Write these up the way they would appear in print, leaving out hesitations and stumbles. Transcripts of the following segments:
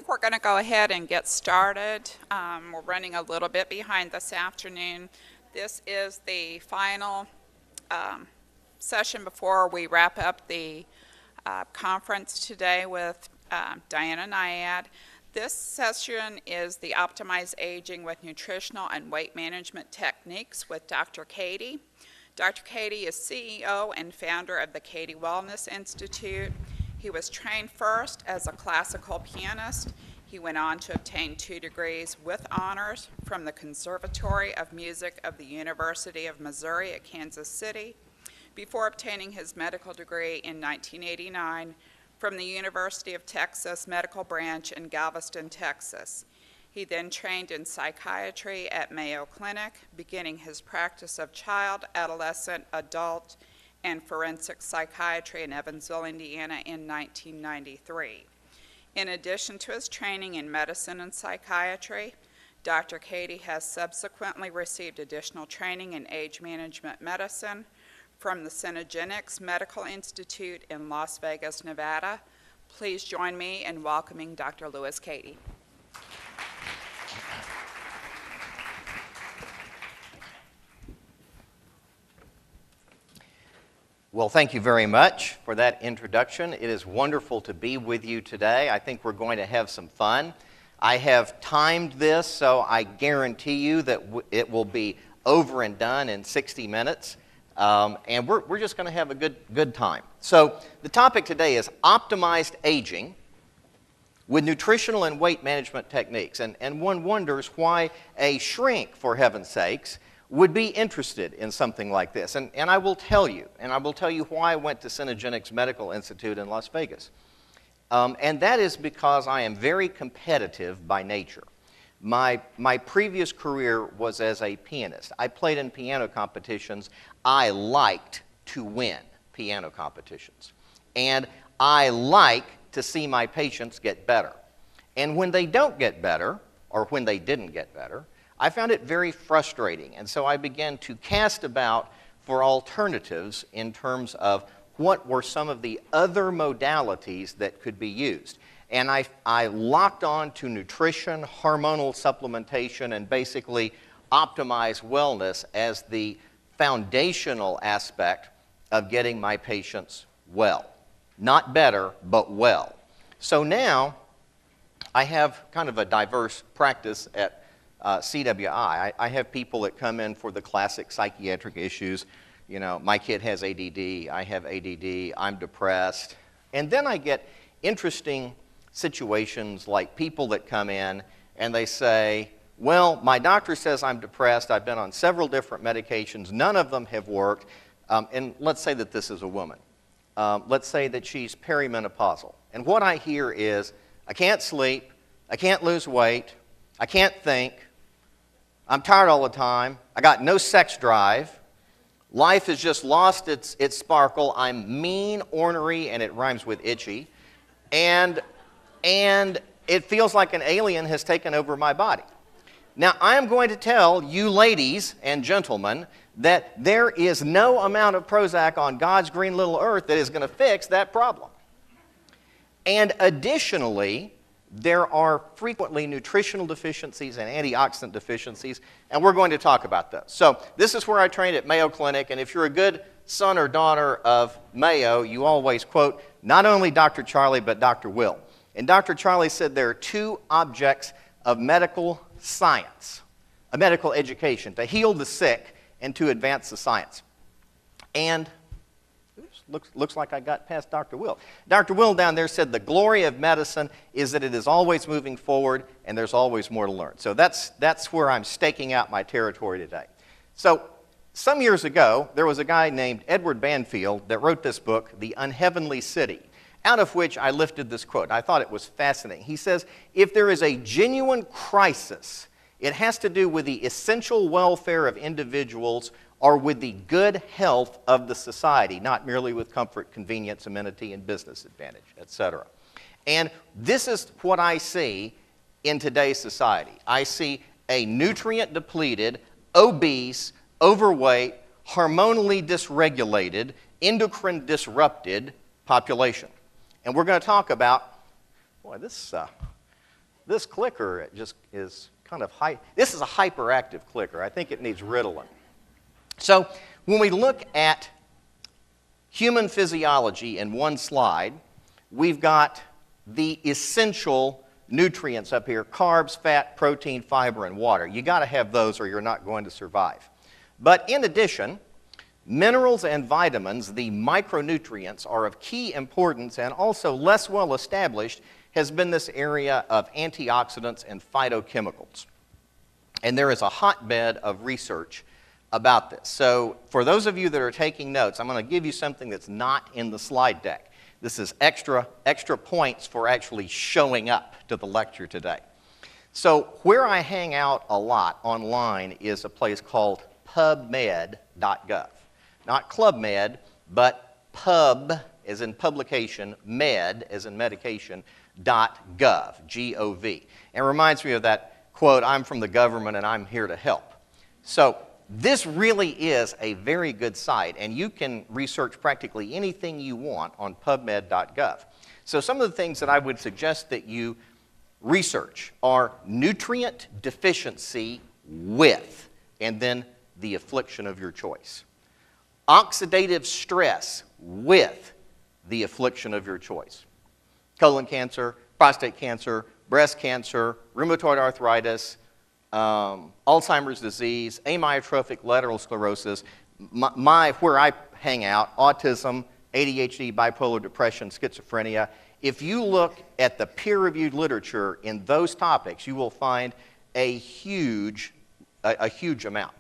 think we're going to go ahead and get started. We're running a little bit behind this afternoon. This is the final session before we wrap up the conference today with Diana Nyad. This session is the Optimized Aging with Nutritional and Weight Management Techniques with Dr. Cady. Dr. Cady is CEO and founder of the Cady Wellness Institute. He was trained first as a classical pianist. He went on to obtain 2 degrees with honors from the Conservatory of Music of the University of Missouri at Kansas City before obtaining his medical degree in 1989 from the University of Texas Medical Branch in Galveston, Texas. He then trained in psychiatry at Mayo Clinic, beginning his practice of child, adolescent, adult, and forensic psychiatry in Evansville, Indiana in 1993. In addition to his training in medicine and psychiatry, Dr. Cady has subsequently received additional training in age management medicine from the Synergenics Medical Institute in Las Vegas, Nevada. Please join me in welcoming Dr. Lewis Cady. Well, thank you very much for that introduction. It is wonderful to be with you today. I think we're going to have some fun. I have timed this, so I guarantee you that it will be over and done in 60 minutes. And we're just going to have a good time. So the topic today is optimized aging with nutritional and weight management techniques. And one wonders why a shrink, for heaven's sakes, would be interested in something like this. And I will tell you, why I went to Synergenics Medical Institute in Las Vegas. And that is because I am very competitive by nature. My previous career was as a pianist. I played in piano competitions. I liked to win piano competitions. And I like to see my patients get better. And when they don't get better, or when they didn't get better, I found it very frustrating, and so I began to cast about for alternatives in terms of what were some of the other modalities that could be used. And I locked on to nutrition, hormonal supplementation, and basically optimized wellness as the foundational aspect of getting my patients well. Not better, but well. So now I have kind of a diverse practice at CWI. I have people that come in for the classic psychiatric issues. You know, my kid has ADD, I have ADD, I'm depressed. And then I get interesting situations like people that come in and they say, well, my doctor says I'm depressed, I've been on several different medications, none of them have worked. And let's say that this is a woman. Let's say that she's perimenopausal. And what I hear is, I can't sleep, I can't lose weight, I can't think, I'm tired all the time, I got no sex drive, life has just lost its sparkle, I'm mean, ornery, and it rhymes with itchy, and it feels like an alien has taken over my body. Now, I am going to tell you ladies and gentlemen that there is no amount of Prozac on God's green little earth that is going to fix that problem. And additionally, there are frequently nutritional deficiencies and antioxidant deficiencies, and we're going to talk about those. So this is where I trained at Mayo Clinic, and if you're a good son or daughter of Mayo, you always quote not only Dr. Charlie, but Dr. Will. And Dr. Charlie said there are 2 objects of medical science, a medical education, to heal the sick and to advance the science. And looks like I got past Dr. Will. Dr. Will down there said the glory of medicine is that it is always moving forward and there's always more to learn. So that's where I'm staking out my territory today. So some years ago, there was a guy named Edward Banfield that wrote this book, The Unheavenly City, out of which I lifted this quote. I thought it was fascinating. He says, if there is a genuine crisis, it has to do with the essential welfare of individuals or with the good health of the society, not merely with comfort, convenience, amenity, and business advantage, etc. And this is what I see in today's society. I see a nutrient-depleted, obese, overweight, hormonally dysregulated, endocrine-disrupted population. And we're going to talk about, boy, this this clicker just is kind of this is a hyperactive clicker. I think it needs Ritalin. So when we look at human physiology in one slide, we've got the essential nutrients up here: carbs, fat, protein, fiber, and water. You got to have those or you're not going to survive. But in addition, minerals and vitamins, the micronutrients, are of key importance, and also less well established has been this area of antioxidants and phytochemicals. And there is a hotbed of research about this. So for those of you that are taking notes, I'm going to give you something that's not in the slide deck. This is extra points for actually showing up to the lecture today. So where I hang out a lot online is a place called pubmed.gov. Not Club Med, but pub as in publication, med as in medication, .gov, G-O-V. And it reminds me of that quote, "I'm from the government and I'm here to help." So this really is a very good site, and you can research practically anything you want on pubmed.gov. So some of the things that I would suggest that you research are nutrient deficiency with, and then the affliction of your choice. Oxidative stress with the affliction of your choice. Colon cancer, prostate cancer, breast cancer, rheumatoid arthritis, Alzheimer's disease, amyotrophic lateral sclerosis, where I hang out, autism, ADHD, bipolar depression, schizophrenia. If you look at the peer-reviewed literature in those topics, you will find a huge amount.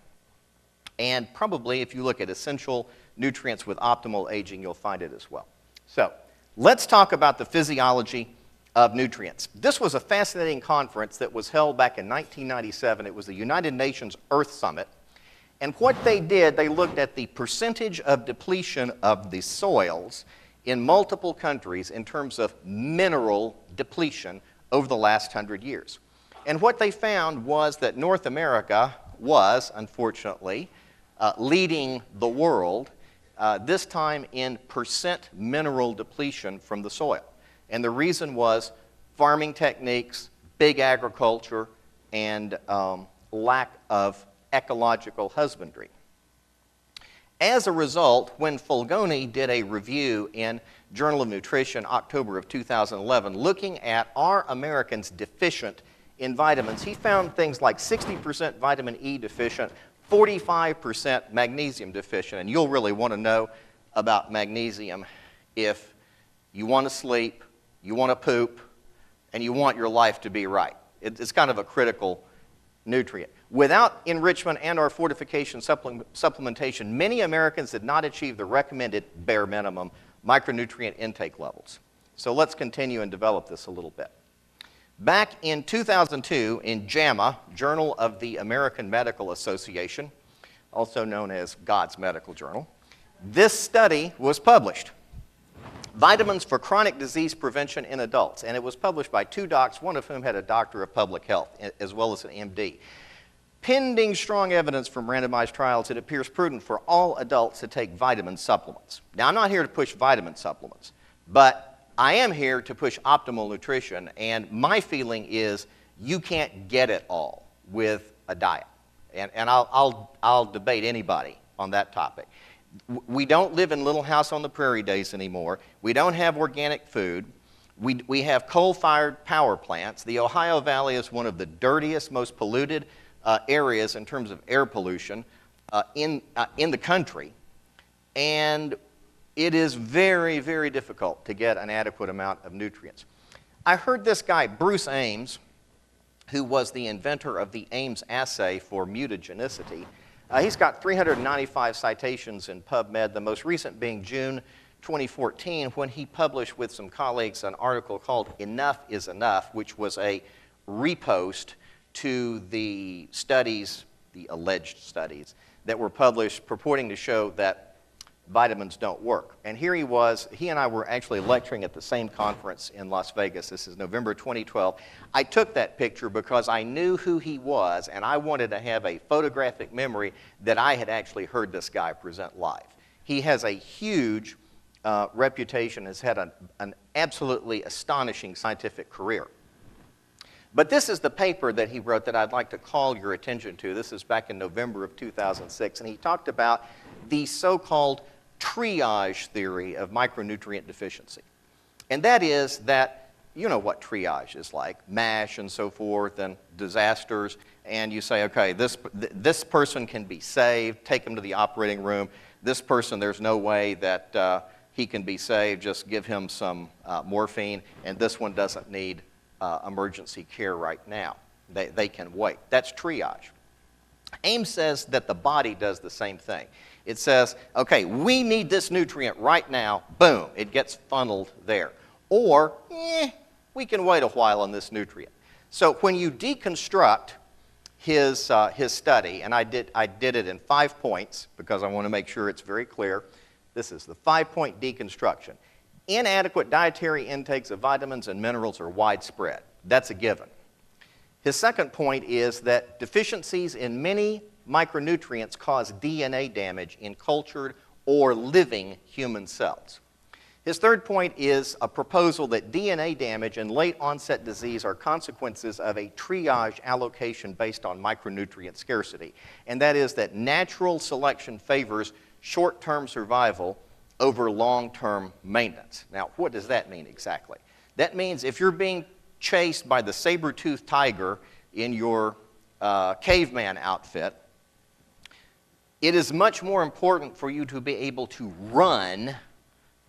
And probably if you look at essential nutrients with optimal aging, you'll find it as well. So let's talk about the physiology of nutrients. This was a fascinating conference that was held back in 1997. It was the United Nations Earth Summit. And what they did, they looked at the percentage of depletion of the soils in multiple countries in terms of mineral depletion over the last 100 years. And what they found was that North America was, unfortunately, leading the world, this time in percent mineral depletion from the soil. And the reason was farming techniques, big agriculture, and lack of ecological husbandry. As a result, when Fulgoni did a review in Journal of Nutrition, October of 2011, looking at are Americans deficient in vitamins, he found things like 60% vitamin E deficient, 45% magnesium deficient. And you'll really want to know about magnesium if you want to sleep, you want to poop, and you want your life to be right. It's kind of a critical nutrient. Without enrichment and or fortification supplementation, many Americans did not achieve the recommended bare minimum micronutrient intake levels. So let's continue and develop this a little bit. Back in 2002, in JAMA, Journal of the American Medical Association, also known as God's Medical Journal, this study was published. Vitamins for Chronic Disease Prevention in Adults. And it was published by two docs, one of whom had a doctor of public health, as well as an MD. Pending strong evidence from randomized trials, it appears prudent for all adults to take vitamin supplements. Now, I'm not here to push vitamin supplements, but I am here to push optimal nutrition, and my feeling is you can't get it all with a diet. And I'll debate anybody on that topic. We don't live in Little House on the Prairie days anymore. We don't have organic food. We have coal-fired power plants. The Ohio Valley is one of the dirtiest, most polluted areas in terms of air pollution in the country. And it is very, very difficult to get an adequate amount of nutrients. I heard this guy, Bruce Ames, who was the inventor of the Ames assay for mutagenicity. He's got 395 citations in PubMed, the most recent being June 2014, when he published with some colleagues an article called Enough is Enough, which was a repost to the studies, the alleged studies, that were published purporting to show that vitamins don't work. And here he was, he and I were actually lecturing at the same conference in Las Vegas. This is November 2012. I took that picture because I knew who he was, and I wanted to have a photographic memory that I had actually heard this guy present live. He has a huge reputation, has had an absolutely astonishing scientific career. But this is the paper that he wrote that I'd like to call your attention to. This is back in November of 2006, and he talked about the so-called triage theory of micronutrient deficiency. And that is that, you know what triage is like, MASH and so forth, and disasters, and you say, okay, this person can be saved, take him to the operating room. This person, there's no way that he can be saved, just give him some morphine, and this one doesn't need emergency care right now. They can wait. That's triage. Ames says that the body does the same thing. It says, okay, we need this nutrient right now. Boom, it gets funneled there. Or, we can wait a while on this nutrient. So when you deconstruct his study, and I did it in 5 points because I want to make sure it's very clear. This is the 5-point deconstruction. Inadequate dietary intakes of vitamins and minerals are widespread. That's a given. His second point is that deficiencies in many micronutrients cause DNA damage in cultured or living human cells. His third point is a proposal that DNA damage and late onset disease are consequences of a triage allocation based on micronutrient scarcity. And that is that natural selection favors short-term survival over long-term maintenance. Now, what does that mean exactly? That means if you're being chased by the saber-toothed tiger in your caveman outfit, it is much more important for you to be able to run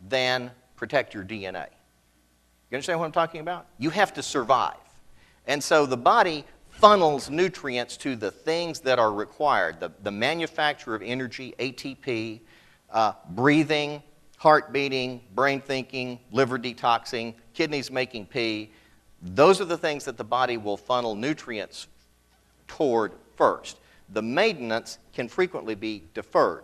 than protect your DNA. You understand what I'm talking about? You have to survive. And so the body funnels nutrients to the things that are required, the manufacture of energy, ATP, breathing, heart beating, brain thinking, liver detoxing, kidneys making pee. Those are the things that the body will funnel nutrients toward first. The maintenance can frequently be deferred.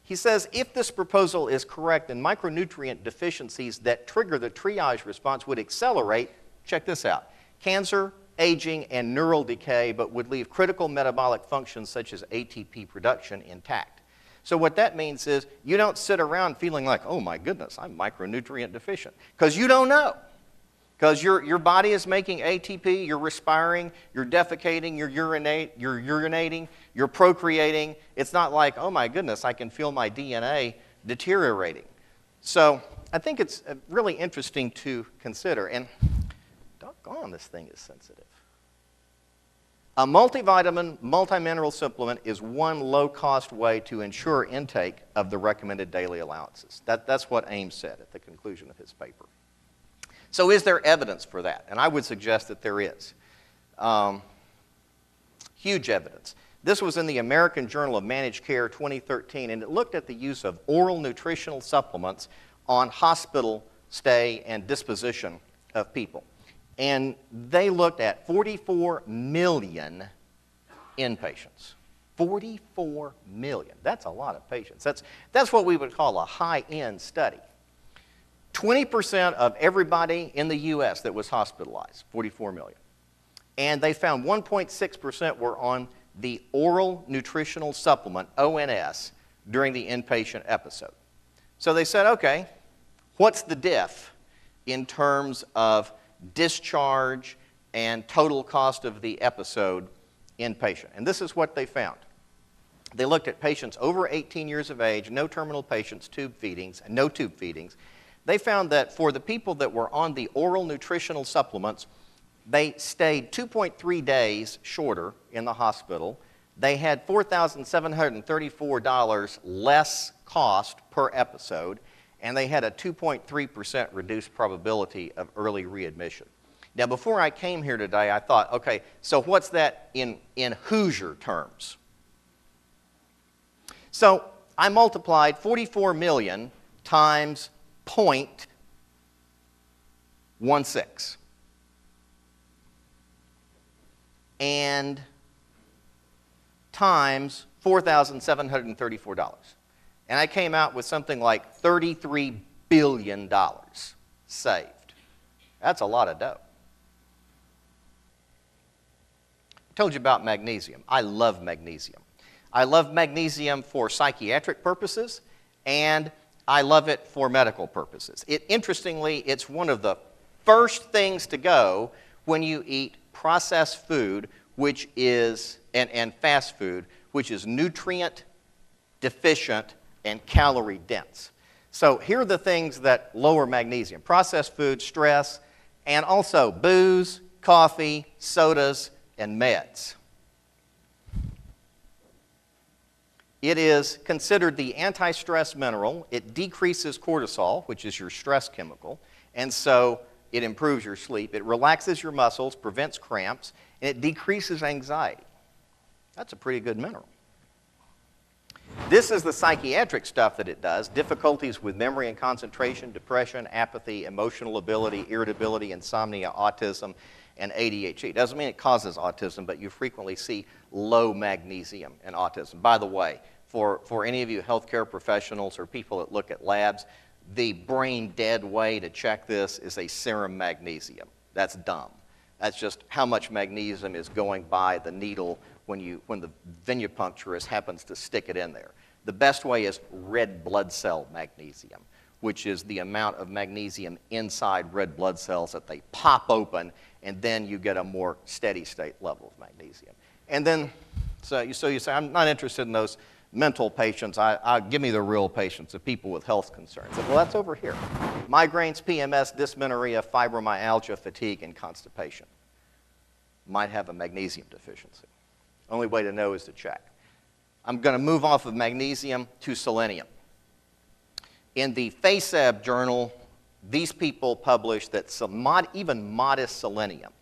He says if this proposal is correct, then micronutrient deficiencies that trigger the triage response would accelerate, check this out, cancer, aging, and neural decay, but would leave critical metabolic functions such as ATP production intact. So what that means is you don't sit around feeling like, oh my goodness, I'm micronutrient deficient, because you don't know. Because your body is making ATP, you're respiring, you're defecating, you're urinating, you're procreating. It's not like, oh my goodness, I can feel my DNA deteriorating. So I think it's really interesting to consider. And doggone, this thing is sensitive. A multivitamin, multimineral supplement is one low-cost way to ensure intake of the recommended daily allowances. That's what Ames said at the conclusion of his paper. So is there evidence for that? And I would suggest that there is. Huge evidence. This was in the American Journal of Managed Care 2013, and it looked at the use of oral nutritional supplements on hospital stay and disposition of people. And they looked at 44 million inpatients. 44 million. That's a lot of patients. That's what we would call a high-end study. 20% of everybody in the U.S. that was hospitalized, 44 million. And they found 1.6% were on the oral nutritional supplement, ONS, during the inpatient episode. So they said, okay, what's the diff in terms of discharge and total cost of the episode inpatient? And this is what they found. They looked at patients over 18 years of age, no terminal patients, tube feedings, and no tube feedings. They found that for the people that were on the oral nutritional supplements, they stayed 2.3 days shorter in the hospital. They had $4,734 less cost per episode, and they had a 2.3% reduced probability of early readmission. Now, before I came here today, I thought, okay, so what's that in Hoosier terms? So I multiplied 44 million times 0.16 and times $4,734. And I came out with something like $33 billion saved. That's a lot of dough. I told you about magnesium. I love magnesium. I love magnesium for psychiatric purposes, and I love it for medical purposes. Interestingly, it's one of the first things to go when you eat processed food, which is, and fast food, which is nutrient deficient and calorie dense. So here are the things that lower magnesium: processed food, stress, and also booze, coffee, sodas, and meds. It is considered the anti-stress mineral. It decreases cortisol, which is your stress chemical, and so it improves your sleep. It relaxes your muscles, prevents cramps, and it decreases anxiety. That's a pretty good mineral. This is the psychiatric stuff that it does: difficulties with memory and concentration, depression, apathy, emotional ability, irritability, insomnia, autism, and ADHD. It doesn't mean it causes autism, but you frequently see low magnesium in autism. By the way, for any of you healthcare professionals or people that look at labs, the brain dead way to check this is a serum magnesium. That's dumb. That's just how much magnesium is going by the needle when the venipuncturist happens to stick it in there. The best way is red blood cell magnesium, which is the amount of magnesium inside red blood cells that they pop open, and then you get a more steady state level of magnesium. And then, so you say, I'm not interested in those mental patients. Give me the real patients, the people with health concerns. Well, that's over here: migraines, PMS, dysmenorrhea, fibromyalgia, fatigue, and constipation. Might have a magnesium deficiency. Only way to know is to check. I'm going to move off of magnesium to selenium. In the FASEB journal, these people published that even modest selenium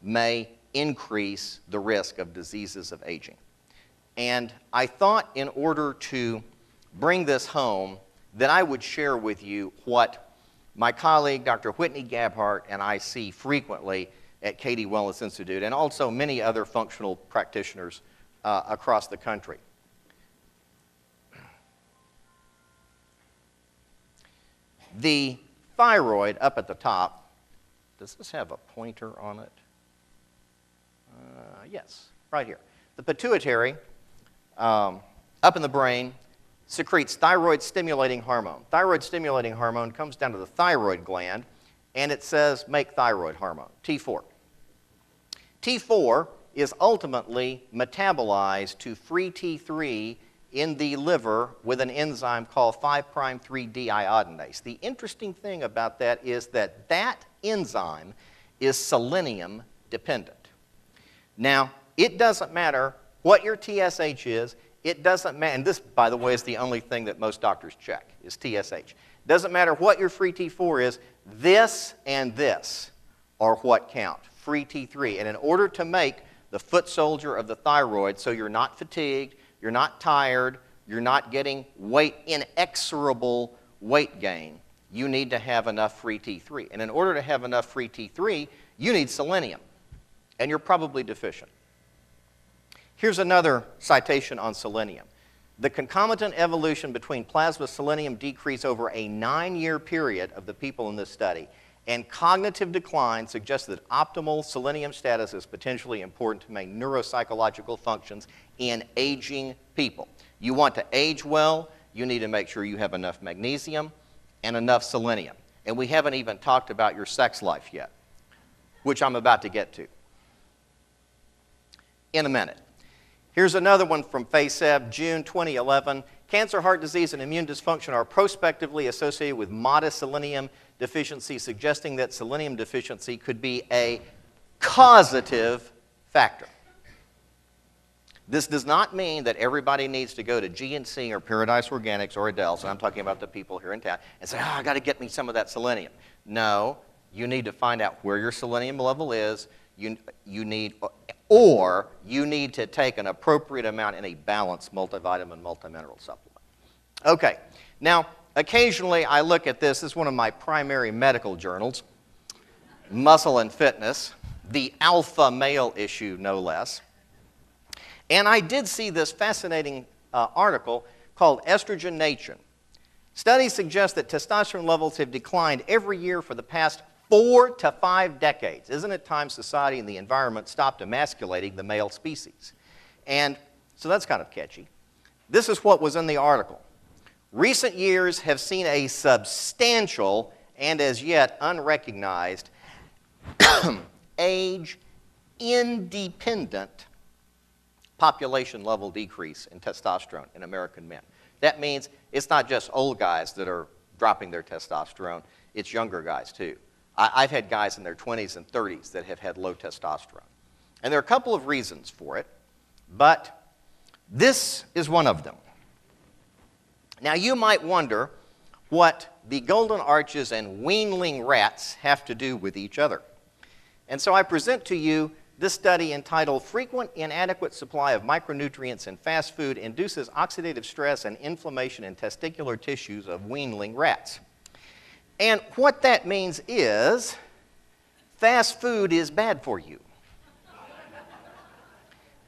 may increase the risk of diseases of aging. And I thought, in order to bring this home, that I would share with you what my colleague, Dr. Whitney Gabhart, and I see frequently at Cady Wellness Institute, and also many other functional practitioners across the country. The thyroid up at the top, does this have a pointer on it? Yes, right here. The pituitary, up in the brain, secretes thyroid-stimulating hormone. Thyroid-stimulating hormone comes down to the thyroid gland, and it says, make thyroid hormone, T4. T4 is ultimately metabolized to free T3 in the liver with an enzyme called 5'3-deiodinase. The interesting thing about that is that that enzyme is selenium dependent. Now, it doesn't matter what your TSH is. It doesn't matter, and this, by the way, is the only thing that most doctors check, is TSH. Doesn't matter what your free T4 is, this and this are what count, free T3. And in order to make the foot soldier of the thyroid, so you're not fatigued, you're not tired, you're not getting inexorable weight gain, you need to have enough free T3. And in order to have enough free T3, you need selenium, and you're probably deficient. Here's another citation on selenium. The concomitant evolution between plasma selenium decrease over a 9-year period of the people in this study, and cognitive decline suggests that optimal selenium status is potentially important to maintain neuropsychological functions in aging people. You want to age well, you need to make sure you have enough magnesium and enough selenium. And we haven't even talked about your sex life yet, which I'm about to get to in a minute. Here's another one from FASEB, June 2011. Cancer, heart disease, and immune dysfunction are prospectively associated with modest selenium deficiency, suggesting that selenium deficiency could be a causative factor. This does not mean that everybody needs to go to GNC or Paradise Organics or Adele's, and I'm talking about the people here in town, and say, I got to get me some of that selenium. No, you need to find out where your selenium level is. You need to take an appropriate amount in a balanced multivitamin, multimineral supplement. Okay, now occasionally I look at this. This is one of my primary medical journals, Muscle and Fitness, the alpha male issue, no less. And I did see this fascinating article called Estrogen Nation. Studies suggest that testosterone levels have declined every year for the past 4 to 5 decades. Isn't it time society and the environment stopped emasculating the male species? And so that's kind of catchy. This is what was in the article. Recent years have seen a substantial and as yet unrecognized age independent population level decrease in testosterone in American men. That means it's not just old guys that are dropping their testosterone, it's younger guys too. I've had guys in their 20s and 30s that have had low testosterone. And there are a couple of reasons for it, but this is one of them. Now you might wonder what the golden arches and weanling rats have to do with each other. And so I present to you this study entitled Frequent Inadequate Supply of Micronutrients in Fast Food Induces Oxidative Stress and Inflammation in Testicular Tissues of Weanling Rats. And what that means is fast food is bad for you.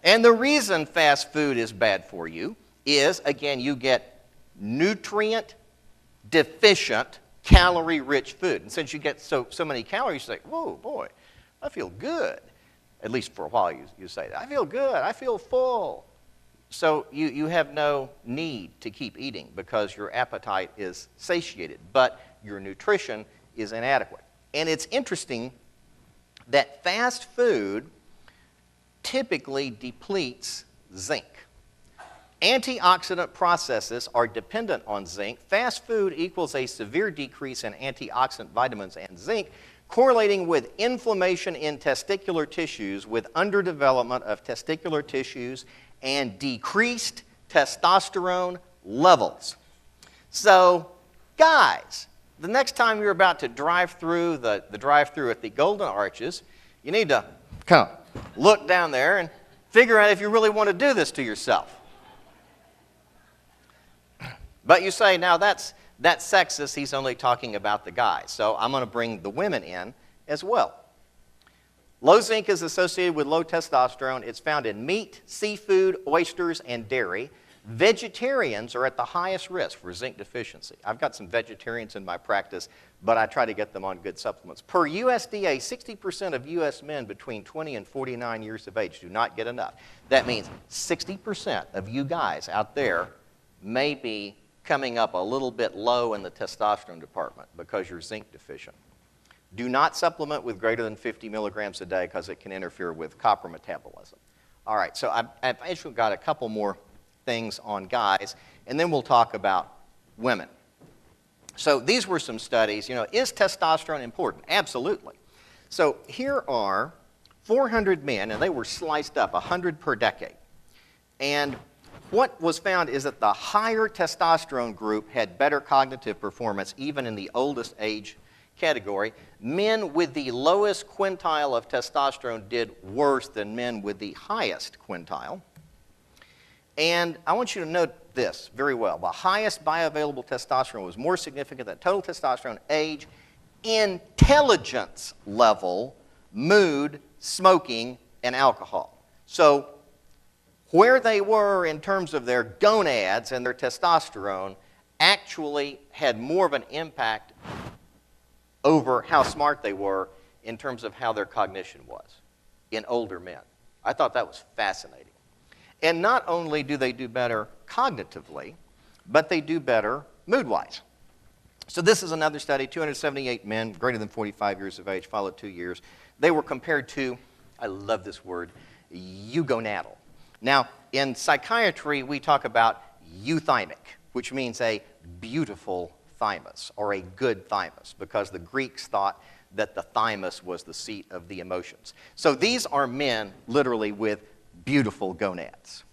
And the reason fast food is bad for you is, again, you get nutrient deficient, calorie-rich food. And since you get so many calories, you say, whoa, boy, I feel good. At least for a while you say that. I feel good. I feel full. So you have no need to keep eating because your appetite is satiated, but your nutrition is inadequate. And it's interesting that fast food typically depletes zinc. Antioxidant processes are dependent on zinc. Fast food equals a severe decrease in antioxidant vitamins and zinc, correlating with inflammation in testicular tissues with underdevelopment of testicular tissues and decreased testosterone levels. So, guys, the next time you're about to drive through the drive-through at the Golden Arches, you need to kind of look down there and figure out if you really want to do this to yourself. But you say, now that's sexist, he's only talking about the guys. So I'm going to bring the women in as well. Low zinc is associated with low testosterone. It's found in meat, seafood, oysters, and dairy. Vegetarians are at the highest risk for zinc deficiency. I've got some vegetarians in my practice, but I try to get them on good supplements. Per USDA, 60% of U.S. men between 20 and 49 years of age do not get enough. That means 60% of you guys out there may be coming up a little bit low in the testosterone department because you're zinc deficient. Do not supplement with greater than 50 milligrams a day because it can interfere with copper metabolism. All right, so I've actually got a couple more things on guys, and then we'll talk about women. So these were some studies. You know, is testosterone important? Absolutely. So here are 400 men, and they were sliced up, 100 per decade. And what was found is that the higher testosterone group had better cognitive performance, even in the oldest age category. Men with the lowest quintile of testosterone did worse than men with the highest quintile. And I want you to note this very well. The highest bioavailable testosterone was more significant than total testosterone, age, intelligence level, mood, smoking, and alcohol. So where they were in terms of their gonads and their testosterone actually had more of an impact over how smart they were in terms of how their cognition was in older men. I thought that was fascinating. And not only do they do better cognitively, but they do better mood-wise. So this is another study, 278 men greater than 45 years of age, followed 2 years. They were compared to, I love this word, eugonadal. Now, in psychiatry, we talk about euthymic, which means a beautiful thymus or a good thymus, because the Greeks thought that the thymus was the seat of the emotions. So these are men literally with beautiful gonads.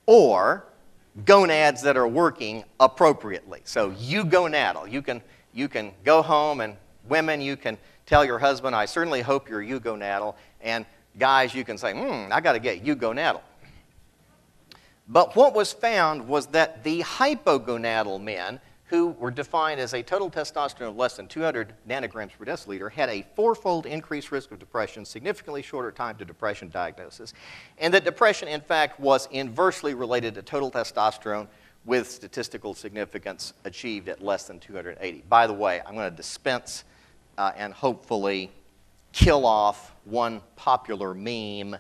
Or gonads that are working appropriately. So eugonadal. You can go home, and women, you can tell your husband, I certainly hope you're eugonadal. And guys, you can say, I got to get eugonadal. But what was found was that the hypogonadal men, who were defined as a total testosterone of less than 200 nanograms per deciliter, had a 4-fold increased risk of depression, significantly shorter time to depression diagnosis, and that depression, in fact, was inversely related to total testosterone with statistical significance achieved at less than 280. By the way, I'm going to dispense and hopefully kill off one popular meme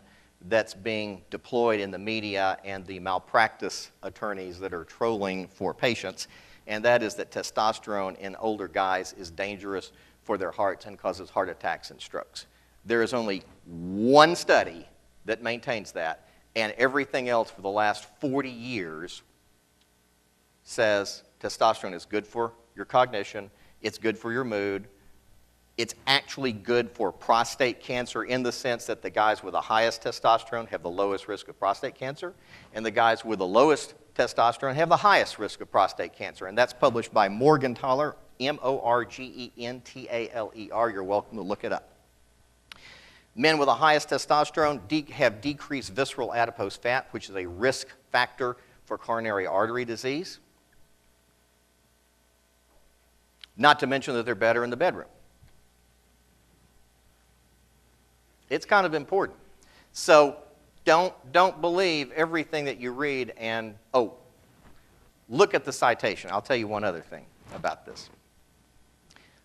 that's being deployed in the media and the malpractice attorneys that are trolling for patients, and that is that testosterone in older guys is dangerous for their hearts and causes heart attacks and strokes. There is only one study that maintains that, and everything else for the last 40 years says testosterone is good for your cognition, it's good for your mood, it's actually good for prostate cancer in the sense that the guys with the highest testosterone have the lowest risk of prostate cancer, and the guys with the lowest testosterone have the highest risk of prostate cancer. And that's published by Morgentaler, Morgentaler. You're welcome to look it up. Men with the highest testosterone have decreased visceral adipose fat, which is a risk factor for coronary artery disease. Not to mention that they're better in the bedroom. It's kind of important. So don't believe everything that you read and, look at the citation. I'll tell you one other thing about this.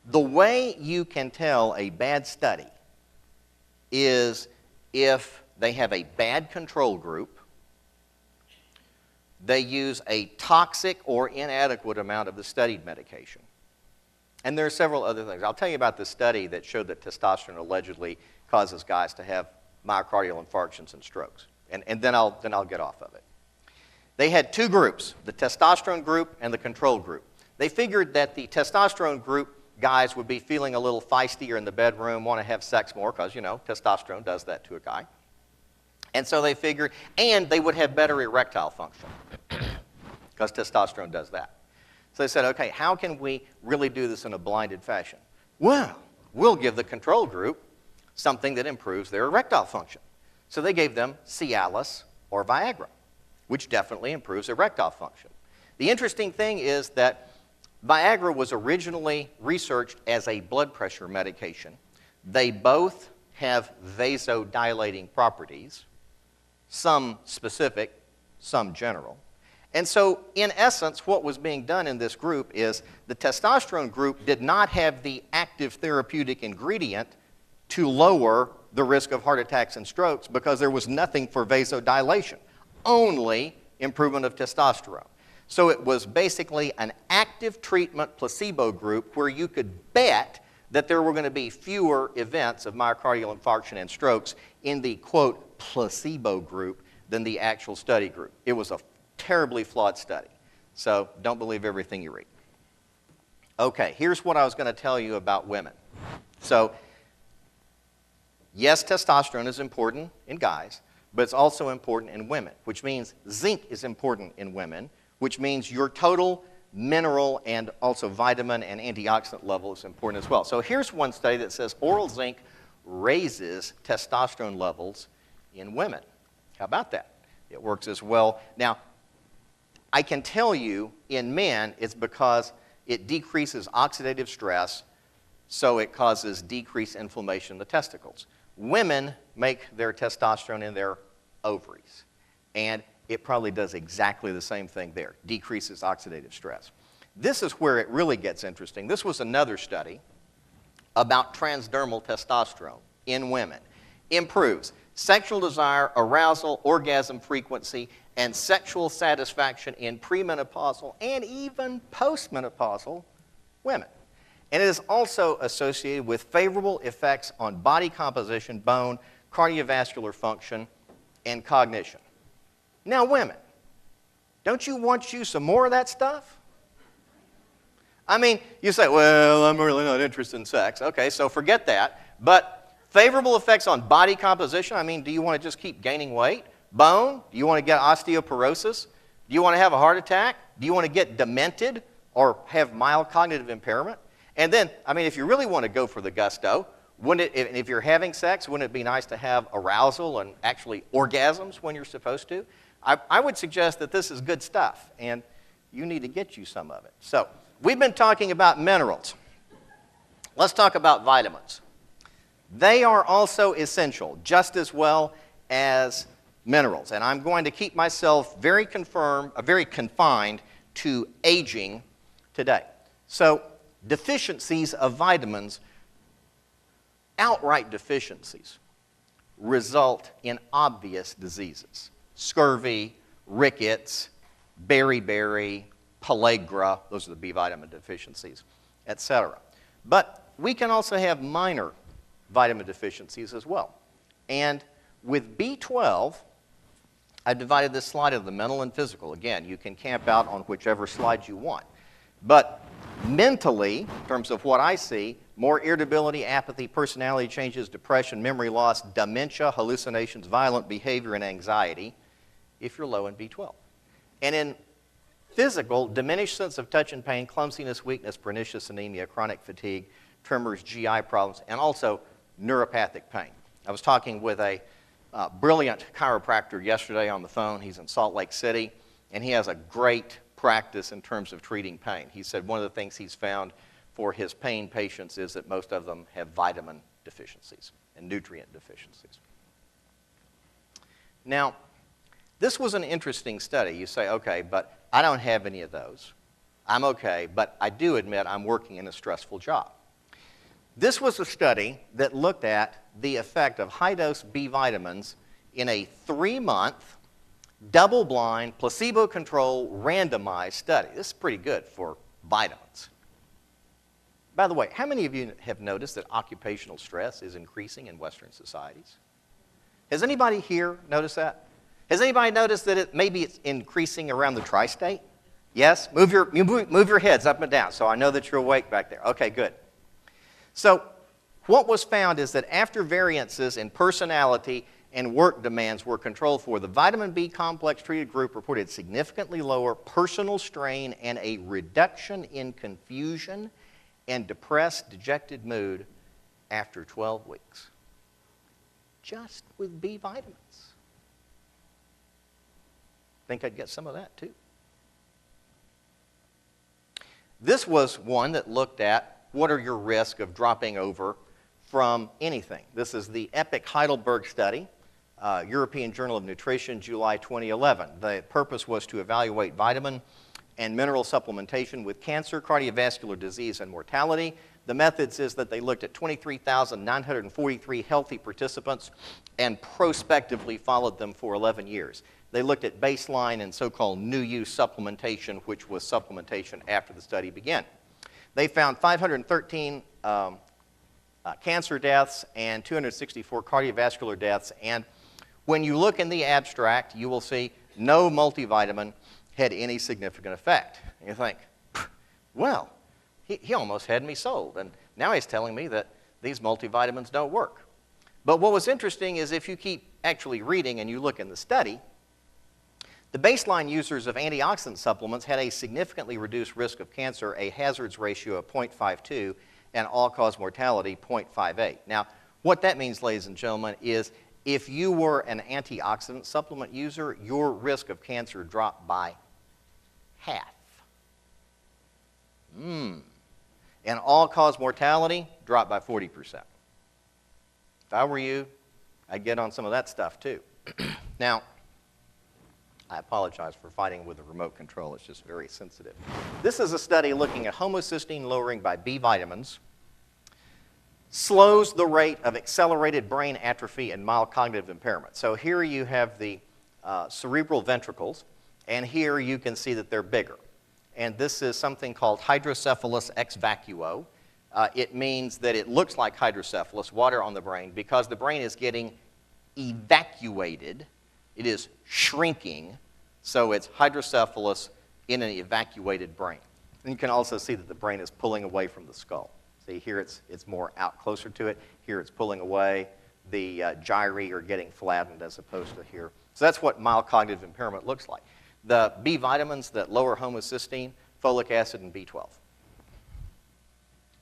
The way you can tell a bad study is if they have a bad control group, they use a toxic or inadequate amount of the studied medication. And there are several other things. I'll tell you about the study that showed that testosterone allegedly causes guys to have myocardial infarctions and strokes. And then I'll get off of it. They had two groups, the testosterone group and the control group. They figured that the testosterone group guys would be feeling a little feistier in the bedroom, want to have sex more, because, testosterone does that to a guy. And so they figured, and they would have better erectile function, because testosterone does that. So they said, okay, how can we really do this in a blinded fashion? Well, we'll give the control group something that improves their erectile function. So they gave them Cialis or Viagra, which definitely improves erectile function. The interesting thing is that Viagra was originally researched as a blood pressure medication. They both have vasodilating properties, some specific, some general. And so, in essence, what was being done in this group is the testosterone group did not have the active therapeutic ingredient to lower the risk of heart attacks and strokes because there was nothing for vasodilation, only improvement of testosterone. So it was basically an active treatment placebo group where you could bet that there were going to be fewer events of myocardial infarction and strokes in the, quote, placebo group than the actual study group. It was a terribly flawed study. So don't believe everything you read. Okay, here's what I was going to tell you about women. So, yes, testosterone is important in guys, but it's also important in women, which means zinc is important in women, which means your total mineral and also vitamin and antioxidant level is important as well. So here's one study that says oral zinc raises testosterone levels in women. How about that? It works as well. Now, I can tell you in men it's because it decreases oxidative stress, so it causes decreased inflammation in the testicles. Women make their testosterone in their ovaries, and it probably does exactly the same thing there, decreases oxidative stress. This is where it really gets interesting. This was another study about transdermal testosterone in women. Improves sexual desire, arousal, orgasm frequency, and sexual satisfaction in premenopausal and even postmenopausal women. And it is also associated with favorable effects on body composition, bone, cardiovascular function, and cognition. Now, women, don't you want you some more of that stuff? I mean, you say, well, I'm really not interested in sex. Okay, so forget that. But favorable effects on body composition, I mean, do you want to just keep gaining weight? Bone, do you want to get osteoporosis? Do you want to have a heart attack? Do you want to get demented or have mild cognitive impairment? And then, I mean, if you really want to go for the gusto, wouldn't it, if you're having sex, wouldn't it be nice to have arousal and actually orgasms when you're supposed to? I would suggest that this is good stuff, and you need to get you some of it. So, we've been talking about minerals. Let's talk about vitamins. They are also essential, just as well as minerals. And I'm going to keep myself very confined to aging today. So, deficiencies of vitamins, outright deficiencies, result in obvious diseases. Scurvy, rickets, beriberi, pellagra, those are the B vitamin deficiencies, etc. But we can also have minor vitamin deficiencies as well. And with B12, I've divided this slide into the mental and physical. Again, you can camp out on whichever slide you want. But mentally, in terms of what I see, more irritability, apathy, personality changes, depression, memory loss, dementia, hallucinations, violent behavior, and anxiety if you're low in B12. And in physical, diminished sense of touch and pain, clumsiness, weakness, pernicious anemia, chronic fatigue, tremors, GI problems, and also neuropathic pain. I was talking with a brilliant chiropractor yesterday on the phone. He's in Salt Lake City, and he has a great practice in terms of treating pain. He said one of the things he's found for his pain patients is that most of them have vitamin deficiencies and nutrient deficiencies. Now, this was an interesting study. You say, okay, but I don't have any of those. I'm okay, but I do admit I'm working in a stressful job. This was a study that looked at the effect of high-dose B vitamins in a 3-month, double-blind, placebo-controlled, randomized study. This is pretty good for vitamins. By the way, how many of you have noticed that occupational stress is increasing in Western societies? Has anybody here noticed that? Has anybody noticed that maybe it's increasing around the tri-state? Yes? Move your heads up and down so I know that you're awake back there. Okay, good. So what was found is that after variances in personality and work demands were controlled for, the vitamin B complex treated group reported significantly lower personal strain and a reduction in confusion and depressed, dejected mood after 12 weeks. Just with B vitamins. Think I'd get some of that too. This was one that looked at what are your risks of dropping over from anything. This is the EPIC Heidelberg study, European Journal of Nutrition, July 2011. The purpose was to evaluate vitamin and mineral supplementation with cancer, cardiovascular disease, and mortality. The methods is that they looked at 23,943 healthy participants and prospectively followed them for 11 years. They looked at baseline and so-called new use supplementation, which was supplementation after the study began. They found 513 cancer deaths and 264 cardiovascular deaths. And when you look in the abstract, you will see no multivitamin had any significant effect. And you think, well, he almost had me sold. And now he's telling me that these multivitamins don't work. But what was interesting is if you keep actually reading and you look in the study, the baseline users of antioxidant supplements had a significantly reduced risk of cancer, a hazards ratio of 0.52, and all-cause mortality 0.58. Now, what that means, ladies and gentlemen, is if you were an antioxidant supplement user, your risk of cancer dropped by half. And all-cause mortality dropped by 40%. If I were you, I'd get on some of that stuff too. Now, I apologize for fighting with the remote control. It's just very sensitive. This is a study looking at homocysteine lowering by B vitamins. Slows the rate of accelerated brain atrophy and mild cognitive impairment. So here you have the cerebral ventricles, and here you can see that they're bigger. And this is something called hydrocephalus ex vacuo. It means that it looks like hydrocephalus, water on the brain, because the brain is getting evacuated. It is shrinking, so it's hydrocephalus in an evacuated brain. And you can also see that the brain is pulling away from the skull. See, here it's more out closer to it. Here it's pulling away. The gyri are getting flattened as opposed to here. So that's what mild cognitive impairment looks like. The B vitamins that lower homocysteine, folic acid, and B12.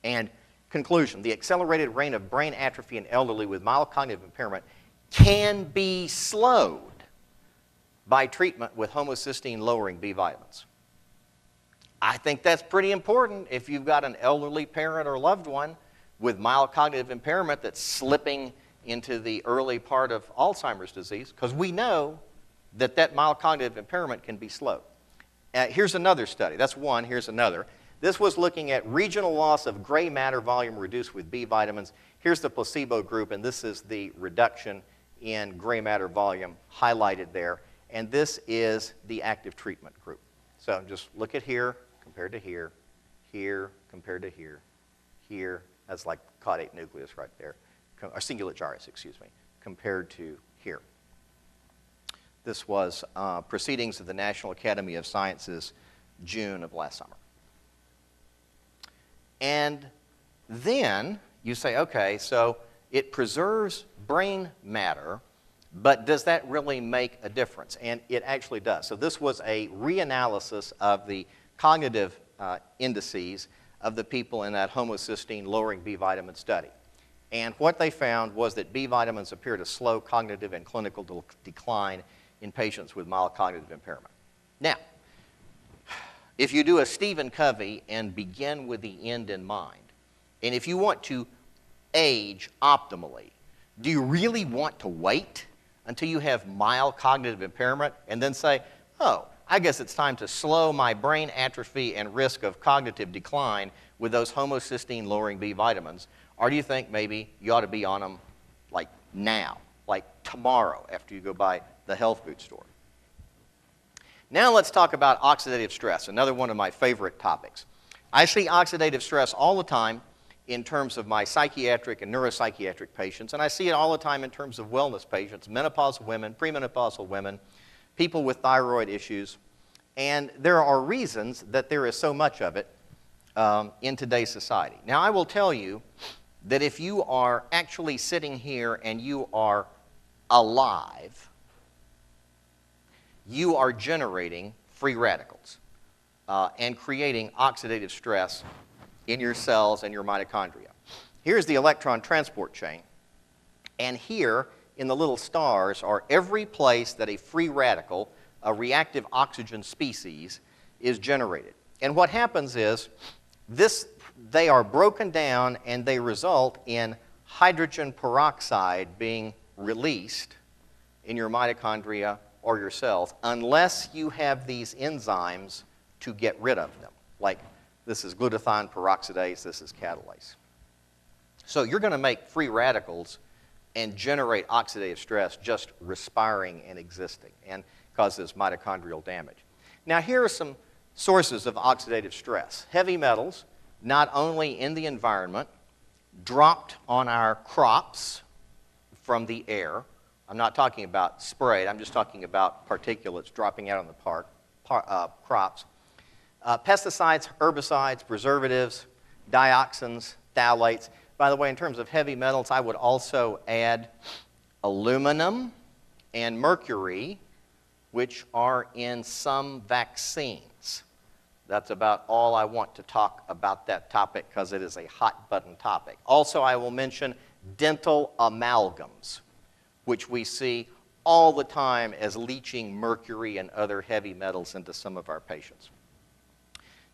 And conclusion, the accelerated rate of brain atrophy in elderly with mild cognitive impairment can be slowed by treatment with homocysteine-lowering B vitamins. I think that's pretty important if you've got an elderly parent or loved one with mild cognitive impairment that's slipping into the early part of Alzheimer's disease, because we know that that mild cognitive impairment can be slowed. Here's another study. That's one. Here's another. This was looking at regional loss of gray matter volume reduced with B vitamins. Here's the placebo group, and this is the reduction in gray matter volume highlighted there. And this is the active treatment group. So just look at here compared to here, here compared to here, here Has like caudate nucleus right there, or cingulate gyrus, excuse me, compared to here. This was Proceedings of the National Academy of Sciences, June of last summer. And then you say, okay, so it preserves brain matter, but does that really make a difference? And it actually does. So this was a reanalysis of the cognitive indices of the people in that homocysteine lowering B vitamin study. And what they found was that B vitamins appear to slow cognitive and clinical decline in patients with mild cognitive impairment. Now, if you do a Stephen Covey and begin with the end in mind, and if you want to age optimally, do you really want to wait until you have mild cognitive impairment and then say, oh, I guess it's time to slow my brain atrophy and risk of cognitive decline with those homocysteine-lowering B vitamins? Or do you think maybe you ought to be on them like now, like tomorrow after you go by the health food store? Now let's talk about oxidative stress, another one of my favorite topics. I see oxidative stress all the time in terms of my psychiatric and neuropsychiatric patients, and I see it all the time in terms of wellness patients, menopausal women, premenopausal women, people with thyroid issues, and there are reasons that there is so much of it in today's society. Now, I will tell you that if you are actually sitting here and you are alive, you are generating free radicals and creating oxidative stress in your cells and your mitochondria. Here's the electron transport chain, and here in the little stars are every place that a free radical, a reactive oxygen species, is generated. And what happens is they are broken down and they result in hydrogen peroxide being released in your mitochondria or your cells unless you have these enzymes to get rid of them. Like this is glutathione peroxidase, this is catalase. So you're going to make free radicals and generate oxidative stress just respiring and existing, and causes mitochondrial damage. Now here are some sources of oxidative stress. Heavy metals, not only in the environment, dropped on our crops from the air. I'm not talking about sprayed, I'm just talking about particulates dropping out on the crops. Pesticides, herbicides, preservatives, dioxins, phthalates. By the way, in terms of heavy metals, I would also add aluminum and mercury, which are in some vaccines. That's about all I want to talk about that topic because it is a hot-button topic. Also, I will mention dental amalgams, which we see all the time as leaching mercury and other heavy metals into some of our patients.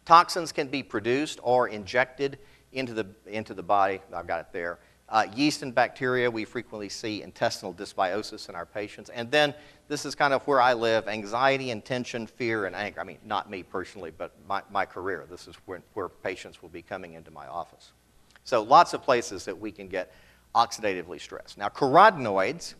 Toxins can be produced or injected into the body. I've got it there. Yeast and bacteria, we frequently see intestinal dysbiosis in our patients. And then, this is kind of where I live, anxiety and tension, fear and anger. I mean, not me personally, but my career. This is where patients will be coming into my office. So lots of places that we can get oxidatively stressed. Now, carotenoids,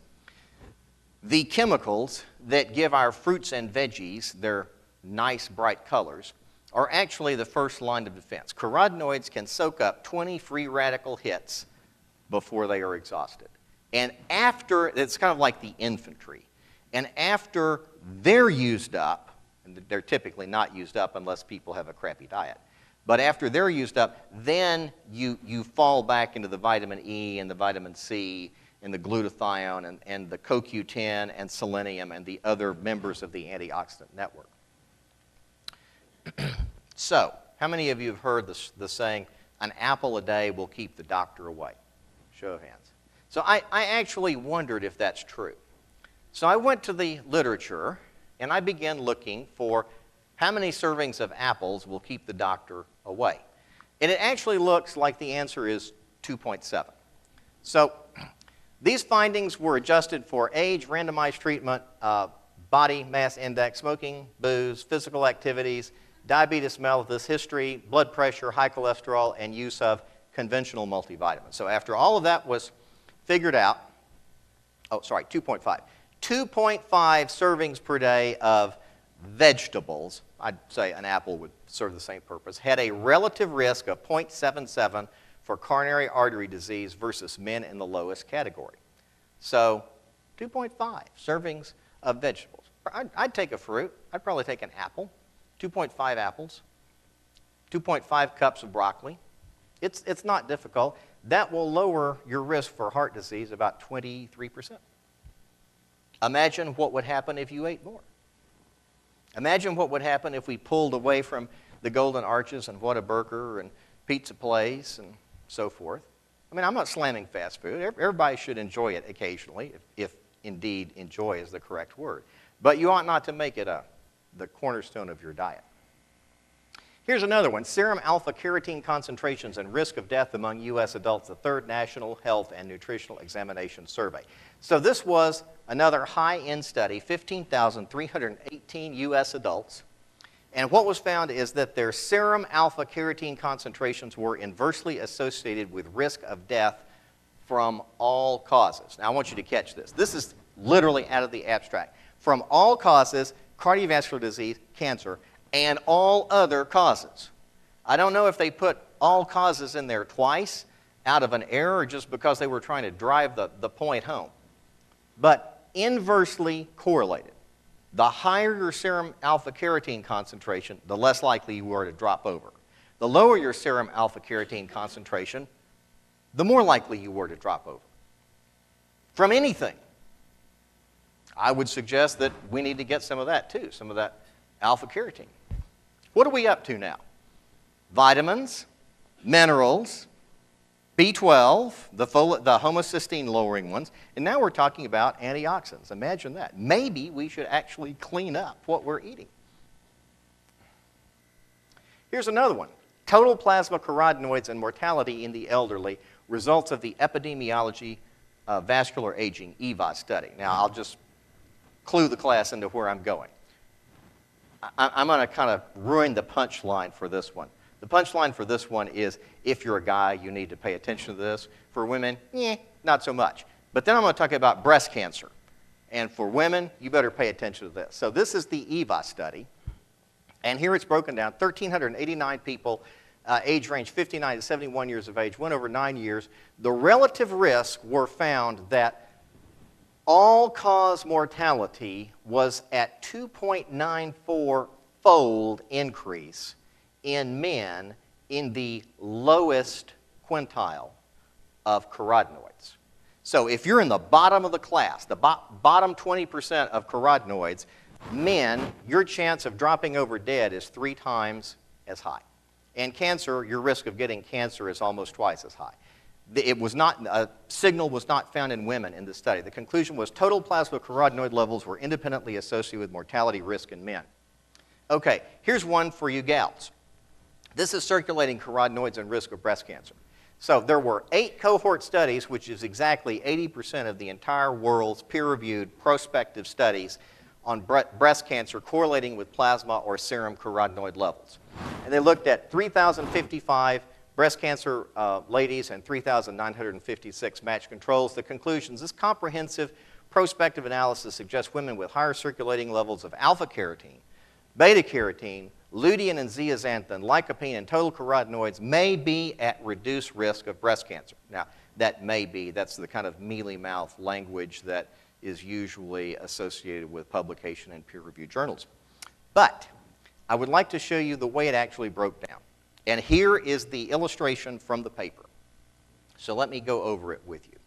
the chemicals that give our fruits and veggies their nice, bright colors, are actually the first line of defense. Carotenoids can soak up 20 free radical hits before they are exhausted. And after, it's kind of like the infantry, and after they're used up, and they're typically not used up unless people have a crappy diet, but after they're used up, then you fall back into the vitamin E and the vitamin C and the glutathione and the CoQ10 and selenium and the other members of the antioxidant network. So, how many of you have heard the saying, an apple a day will keep the doctor away? Show of hands. So I actually wondered if that's true. So I went to the literature and I began looking for how many servings of apples will keep the doctor away. And it actually looks like the answer is 2.7. So these findings were adjusted for age, randomized treatment, body mass index, smoking, booze, physical activities, diabetes mellitus, history, blood pressure, high cholesterol, and use of conventional multivitamins. So after all of that was figured out, 2.5. 2.5 servings per day of vegetables, I'd say an apple would serve the same purpose, had a relative risk of 0.77 for coronary artery disease versus men in the lowest category. So 2.5 servings of vegetables. I'd take a fruit. I'd probably take an apple, 2.5 apples, 2.5 cups of broccoli. It's not difficult. That will lower your risk for heart disease about 23%. Imagine what would happen if you ate more. Imagine what would happen if we pulled away from the Golden Arches and Whataburger and Pizza Place and so forth. I mean, I'm not slamming fast food. Everybody should enjoy it occasionally, if indeed enjoy is the correct word. But you ought not to make it the cornerstone of your diet. Here's another one, serum alpha-carotene concentrations and risk of death among U.S. adults, the third National Health and Nutritional Examination Survey. So this was another high-end study, 15,318 U.S. adults. And what was found is that their serum alpha-carotene concentrations were inversely associated with risk of death from all causes. Now, I want you to catch this. This is literally out of the abstract. From all causes, cardiovascular disease, cancer, and all other causes. I don't know if they put all causes in there twice out of an error just because they were trying to drive the point home. But inversely correlated. The higher your serum alpha-carotene concentration, the less likely you are to drop over. The lower your serum alpha-carotene concentration, the more likely you were to drop over. From anything. I would suggest that we need to get some of that too, some of that alpha-carotene. What are we up to now? Vitamins, minerals, B12, the homocysteine lowering ones, and now we're talking about antioxidants. Imagine that. Maybe we should actually clean up what we're eating. Here's another one. Total plasma carotenoids and mortality in the elderly, results of the epidemiology of vascular aging, EVA study. Now, I'll just clue the class into where I'm going. I'm going to kind of ruin the punchline for this one. The punchline for this one is, if you're a guy, you need to pay attention to this. For women, not so much. But then I'm going to talk about breast cancer. And for women, you better pay attention to this. So this is the EVA study. And here it's broken down. 1,389 people, age range 59 to 71 years of age, went over 9 years. The relative risks were found that all-cause mortality was at 2.94-fold increase in men in the lowest quintile of carotenoids. So if you're in the bottom of the class, the bottom 20% of carotenoids, men, your chance of dropping over dead is 3 times as high. And cancer, your risk of getting cancer is almost twice as high. A signal was not found in women in the study. The conclusion was total plasma carotenoid levels were independently associated with mortality risk in men. Okay, here's one for you gals. This is circulating carotenoids and risk of breast cancer. So there were 8 cohort studies, which is exactly 80% of the entire world's peer-reviewed prospective studies on breast cancer correlating with plasma or serum carotenoid levels. And they looked at 3,055 breast cancer ladies and 3,956 matched controls. The conclusions, this comprehensive prospective analysis suggests women with higher circulating levels of alpha-carotene, beta-carotene, lutein and zeaxanthin, lycopene, and total carotenoids may be at reduced risk of breast cancer. Now, that may be, that's the kind of mealy-mouth language that is usually associated with publication in peer-reviewed journals. But I would like to show you the way it actually broke down. And here is the illustration from the paper. So let me go over it with you.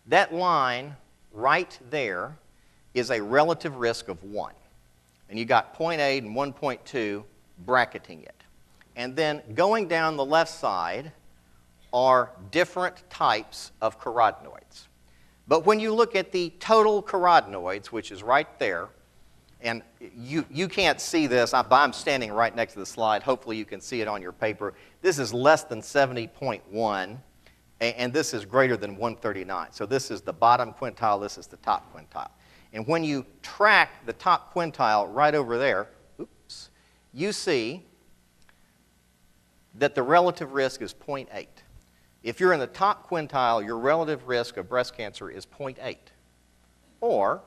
That line right there is a relative risk of 1. And you got 0.8 and 1.2 bracketing it. And then going down the left side are different types of carotenoids. But when you look at the total carotenoids, which is right there, and you can't see this. I'm standing right next to the slide. Hopefully you can see it on your paper. This is less than 70.1, and this is greater than 139. So this is the bottom quintile. This is the top quintile. And when you track the top quintile right over there, you see that the relative risk is 0.8. If you're in the top quintile, your relative risk of breast cancer is 0.8, or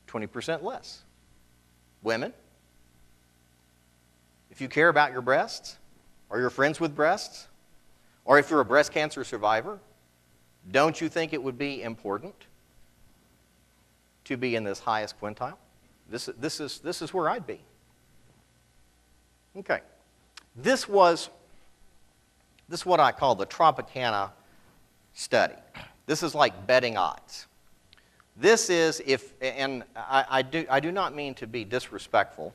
20% less. Women, if you care about your breasts, or you're friends with breasts, Or if you're a breast cancer survivor, don't you think it would be important to be in this highest quintile? This is where I'd be. Okay. This is what I call the Tropicana study. This is like betting odds. This is and I do not mean to be disrespectful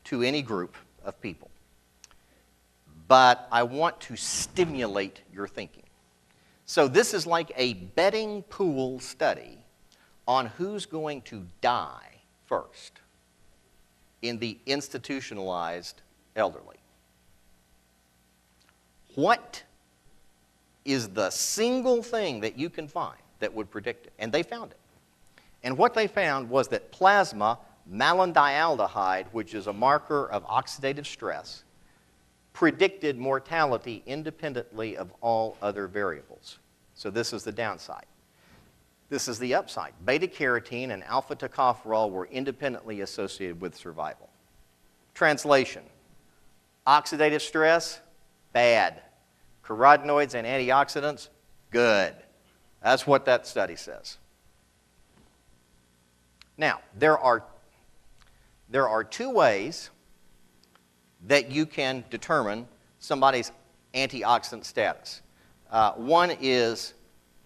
to any group of people, but I want to stimulate your thinking. So this is like a betting pool study on who's going to die first in the institutionalized elderly. What is the single thing that you can find that would predict it? And they found it. And what they found was that plasma malondialdehyde, which is a marker of oxidative stress, predicted mortality independently of all other variables. So this is the downside. This is the upside. Beta-carotene and alpha-tocopherol were independently associated with survival. Translation: oxidative stress, bad. Carotenoids and antioxidants, good. That's what that study says. Now, there are two ways that you can determine somebody's antioxidant status. One is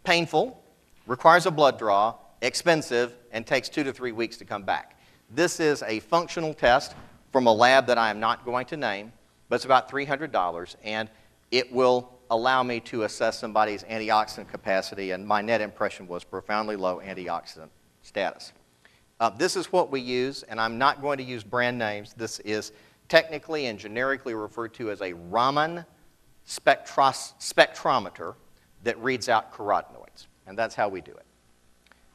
painful, requires a blood draw, expensive, and takes 2 to 3 weeks to come back. This is a functional test from a lab that I am not going to name, but it's about $300, and it will allow me to assess somebody's antioxidant capacity, and my net impression was profoundly low antioxidant status. This is what we use, and I'm not going to use brand names. This is technically and generically referred to as a Raman spectrometer that reads out carotenoids, and that's how we do it.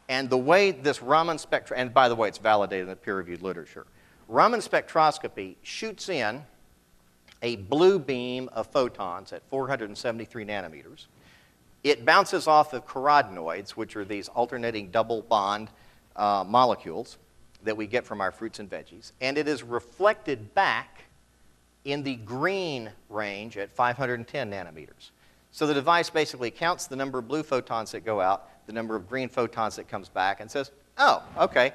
And the way this Raman and by the way, it's validated in the peer-reviewed literature. Raman spectroscopy shoots in a blue beam of photons at 473 nanometers. It bounces off of carotenoids, which are these alternating double bond molecules that we get from our fruits and veggies, and it is reflected back in the green range at 510 nanometers. So the device basically counts the number of blue photons that go out, the number of green photons that comes back, and says, oh, okay,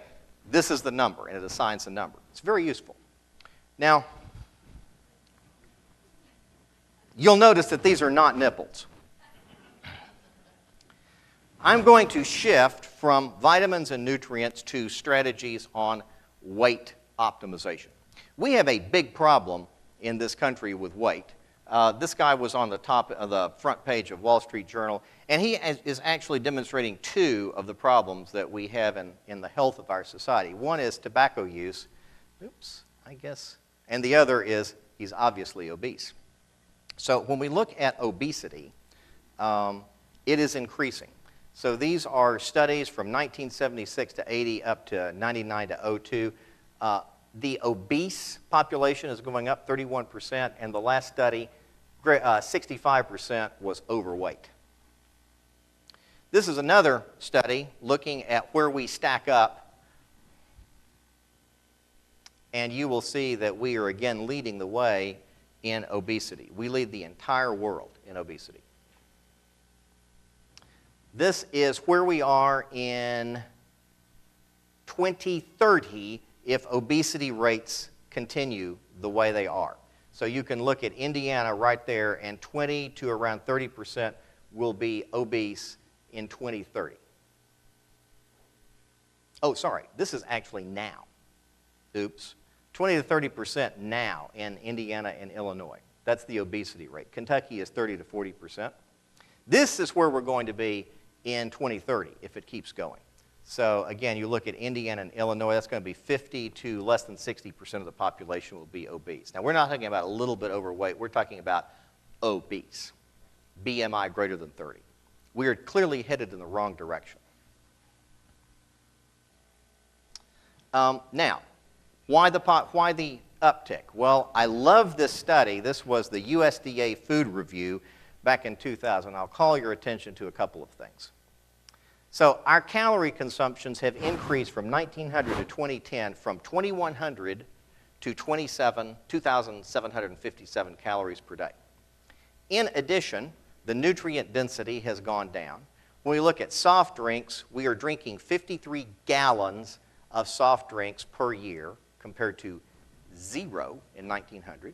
this is the number, and it assigns the number. It's very useful. Now, you'll notice that these are not nipples. I'm going to shift from vitamins and nutrients to strategies on weight optimization. We have a big problem in this country with weight. This guy was on the top of the front page of Wall Street Journal, and he is actually demonstrating two of the problems that we have in the health of our society. One is tobacco use, and the other is he's obviously obese. So when we look at obesity, it is increasing. So these are studies from 1976 to 80 up to 99 to 02. The obese population is going up 31%, and the last study, 65% was overweight. This is another study looking at where we stack up, and you will see that we are again leading the way in obesity. We lead the entire world in obesity. This is where we are in 2030 if obesity rates continue the way they are. So you can look at Indiana right there, and 20 to around 30% will be obese in 2030. Oh, sorry, this is actually now. Oops. 20 to 30% now in Indiana and Illinois. That's the obesity rate. Kentucky is 30 to 40%. This is where we're going to be in 2030 if it keeps going. So again, you look at Indiana and Illinois, that's going to be 50 to less than 60% of the population will be obese. Now, we're not talking about a little bit overweight. We're talking about obese, BMI greater than 30. We are clearly headed in the wrong direction. Now, why the uptick? Well, I love this study. This was the USDA Food Review back in 2000. I'll call your attention to a couple of things. So our calorie consumptions have increased from 1900 to 2010 from 2,100 to 2,757 calories per day. In addition, the nutrient density has gone down. When we look at soft drinks, we are drinking 53 gallons of soft drinks per year compared to 0 in 1900.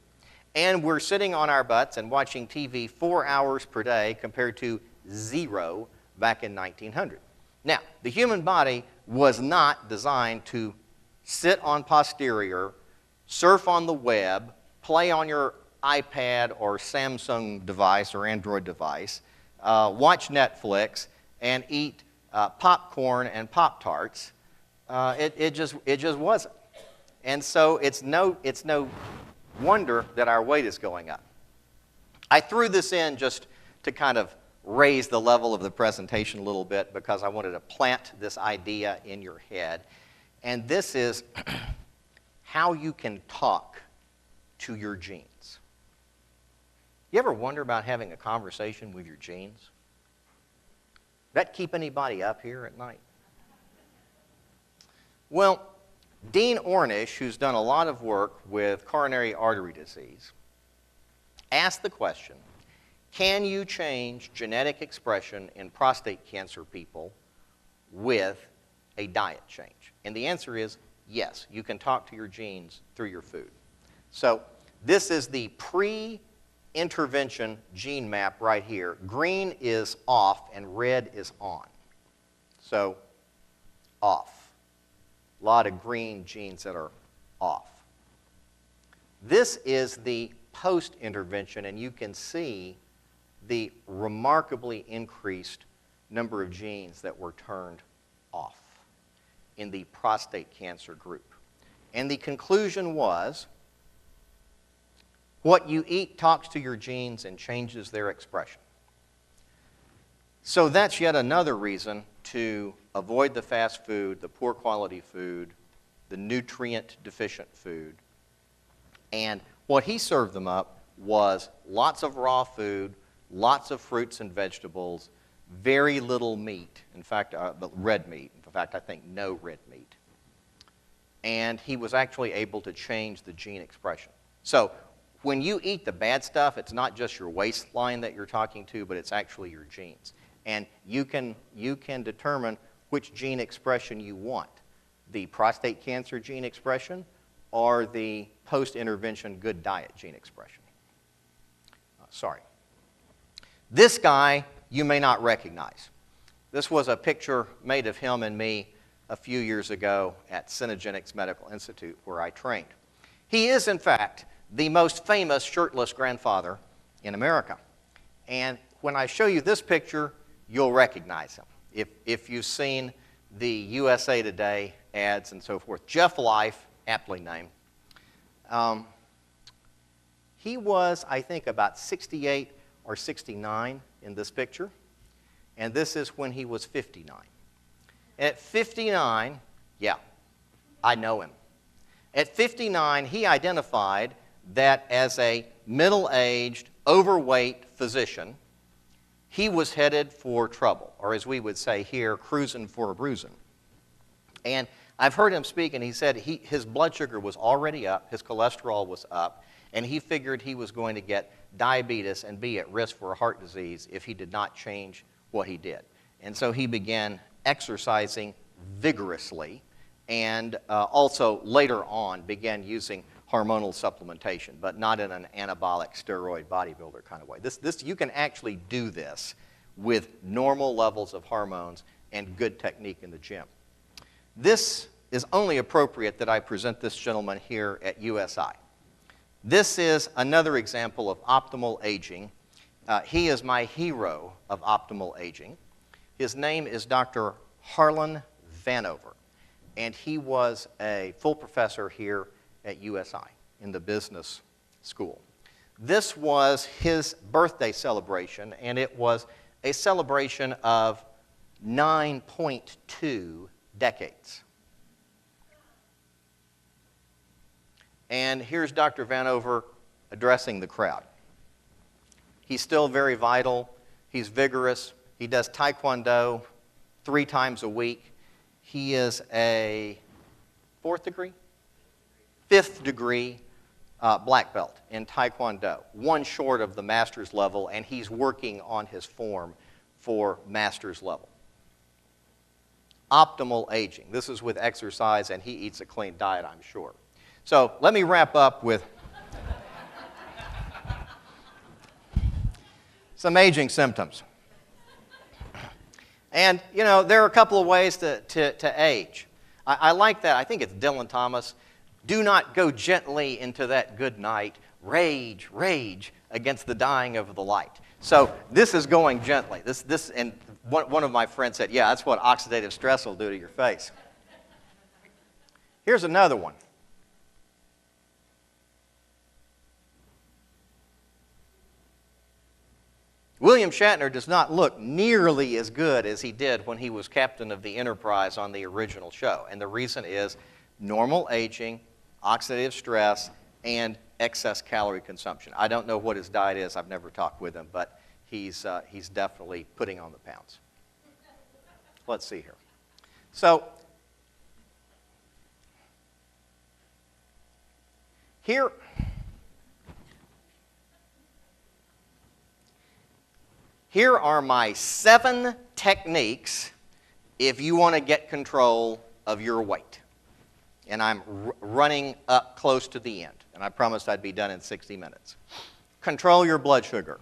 And we're sitting on our butts and watching TV 4 hours per day compared to 0 back in 1900. Now, the human body was not designed to sit on posterior, surf on the web, play on your iPad or Samsung device or Android device, watch Netflix, and eat popcorn and Pop-Tarts. It just wasn't. And so it's no wonder that our weight is going up. I threw this in just to kind of raise the level of the presentation a little bit because I wanted to plant this idea in your head. And this is how you can talk to your genes. You ever wonder about having a conversation with your genes? Does that keep anybody up here at night? Well, Dean Ornish, who's done a lot of work with coronary artery disease, asked the question, can you change genetic expression in prostate cancer people with a diet change? And the answer is yes. You can talk to your genes through your food. So this is the pre-intervention gene map right here. Green is off and red is on. So off. A lot of green genes that are off. This is the post-intervention, and you can see the remarkably increased number of genes that were turned off in the prostate cancer group. And the conclusion was, what you eat talks to your genes and changes their expression. So that's yet another reason to avoid the fast food, the poor quality food, the nutrient deficient food. And what he served them up was lots of raw food, lots of fruits and vegetables, very little meat. In fact, red meat. In fact, I think no red meat. And he was actually able to change the gene expression. So when you eat the bad stuff, it's not just your waistline that you're talking to, but it's actually your genes. And you can determine which gene expression you want, the prostate cancer gene expression or the post-intervention good diet gene expression. Sorry. This guy you may not recognize. This was a picture made of him and me a few years ago at Synergenics Medical Institute where I trained. He is, in fact, the most famous shirtless grandfather in America. And when I show you this picture, you'll recognize him. If you've seen the USA Today ads and so forth. Jeff Life, aptly named. He was, I think, about 68 or 69 in this picture. And this is when he was 59. At 59, yeah, I know him. At 59, he identified that as a middle-aged, overweight physician, he was headed for trouble, or as we would say here, cruising for a bruising. And I've heard him speak, and he said his blood sugar was already up, his cholesterol was up, and he figured he was going to get diabetes and be at risk for a heart disease if he did not change what he did. And so he began exercising vigorously and also later on began using hormonal supplementation, but not in an anabolic steroid bodybuilder kind of way. You can actually do this with normal levels of hormones and good technique in the gym. This is only appropriate that I present this gentleman here at USI. This is another example of optimal aging. He is my hero of optimal aging. His name is Dr. Harlan Vanover, and he was a full professor here at USI in the business school. This was his birthday celebration, and it was a celebration of 9.2 decades. And here's Dr. Vanover addressing the crowd. He's still very vital. He's vigorous. He does Taekwondo 3 times a week. He is a 4th degree? 5th degree black belt in Taekwondo, one short of the master's level, and he's working on his form for master's level. Optimal aging. This is with exercise, and he eats a clean diet, I'm sure. So let me wrap up with some aging symptoms. And, you know, there are a couple of ways to age. I like that. I think it's Dylan Thomas. Do not go gently into that good night. Rage, rage against the dying of the light. So this is going gently. And one of my friends said, yeah, that's what oxidative stress will do to your face. Here's another one. William Shatner does not look nearly as good as he did when he was captain of the Enterprise on the original show. And the reason is normal aging, oxidative stress, and excess calorie consumption. I don't know what his diet is. I've never talked with him, but he's definitely putting on the pounds. Let's see here. So here are my 7 techniques if you want to get control of your weight. And I'm running up close to the end. And I promised I'd be done in 60 minutes. Control your blood sugar.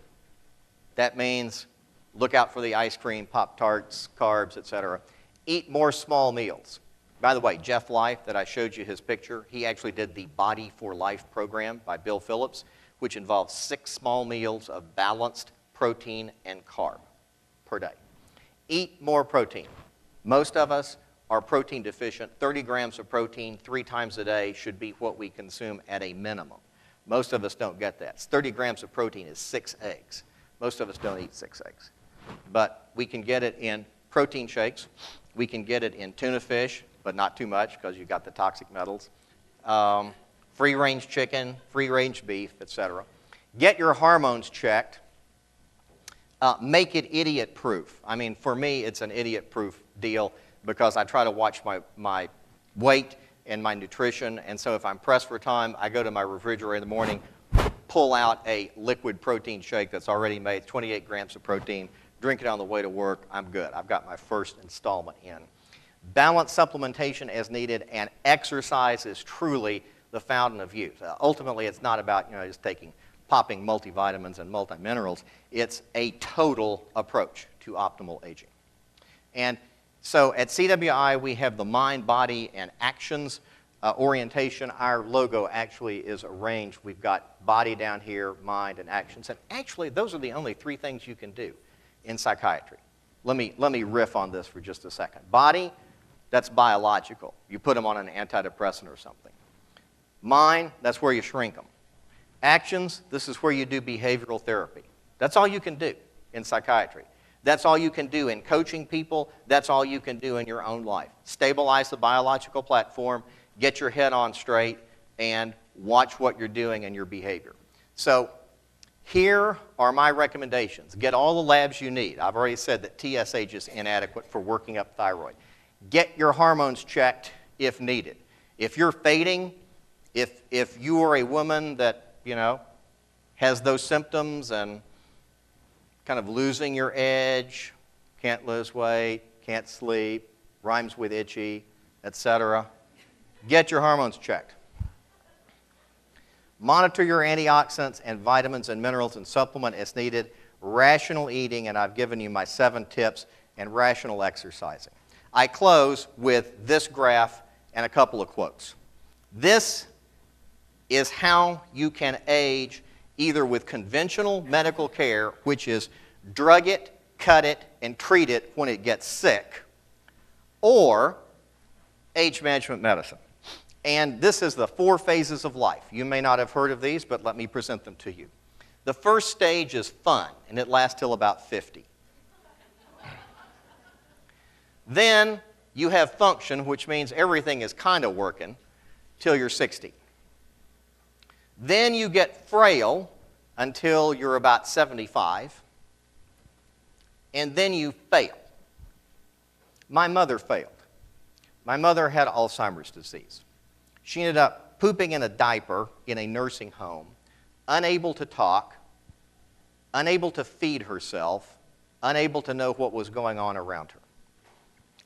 That means look out for the ice cream, Pop-Tarts, carbs, etc. Eat more small meals. By the way, Jeff Life, that I showed you his picture, he actually did the Body for Life program by Bill Phillips, which involves 6 small meals of balanced protein and carb per day. Eat more protein. Most of us are protein deficient. 30 grams of protein 3 times a day should be what we consume at a minimum. Most of us don't get that. 30 grams of protein is 6 eggs. Most of us don't eat 6 eggs. But we can get it in protein shakes. We can get it in tuna fish, but not too much because you've got the toxic metals. Free-range chicken, free-range beef, etc. Get your hormones checked. Make it idiot-proof. I mean, for me, it's an idiot-proof deal because I try to watch my weight and my nutrition, and so if I'm pressed for time, I go to my refrigerator in the morning, pull out a liquid protein shake that's already made, 28 grams of protein, drink it on the way to work, I'm good. I've got my first installment in. Balanced supplementation as needed, and exercise is truly the fountain of youth. Ultimately, it's not about just popping multivitamins and multiminerals. It's a total approach to optimal aging. And so at CWI, we have the mind, body, and actions orientation. Our logo actually is arranged. We've got body down here, mind, and actions. And actually, those are the only 3 things you can do in psychiatry. Let me riff on this for just a second. Body, that's biological. You put them on an antidepressant or something. Mind, that's where you shrink them. Actions, this is where you do behavioral therapy. That's all you can do in psychiatry. That's all you can do in coaching people. That's all you can do in your own life. Stabilize the biological platform, get your head on straight, and watch what you're doing and your behavior. So here are my recommendations. Get all the labs you need. I've already said that TSH is inadequate for working up thyroid. Get your hormones checked if needed. If you're fading, if you are a woman that has those symptoms and kind of losing your edge, can't lose weight, can't sleep, rhymes with itchy, etc. Get your hormones checked. Monitor your antioxidants and vitamins and minerals and supplement as needed. Rational eating, and I've given you my 7 tips, and rational exercising. I close with this graph and a couple of quotes. This is how you can age either with conventional medical care, which is drug it, cut it, and treat it when it gets sick, or age management medicine. And this is the 4 phases of life. You may not have heard of these, but let me present them to you. The first stage is fun, and it lasts till about 50. Then you have function, which means everything is kind of working, till you're 60. Then you get frail until you're about 75. And then you fail. My mother failed. My mother had Alzheimer's disease. She ended up pooping in a diaper in a nursing home, unable to talk, unable to feed herself, unable to know what was going on around her.